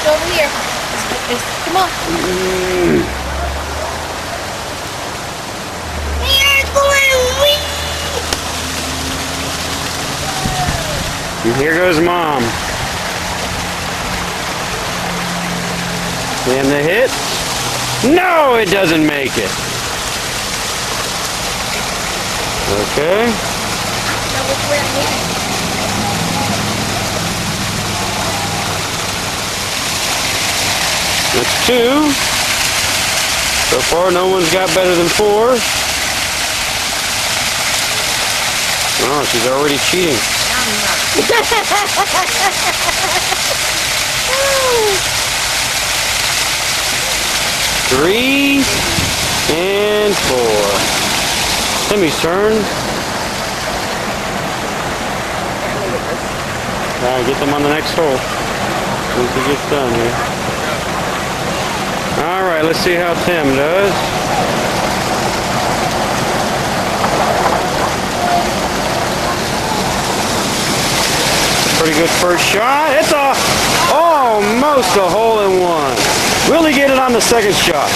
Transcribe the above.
over here. Come on. And here goes Mom. And the hit. No, it doesn't make it. Okay. That's 2. So far, no one's got better than 4. Oh, she's already cheating. 3 and 4. Timmy's turn. Get them on the next hole once he gets done here. Alright, let's see how Tim does. Pretty good first shot. It's almost a hole-in-one. Will he get it on the second shot?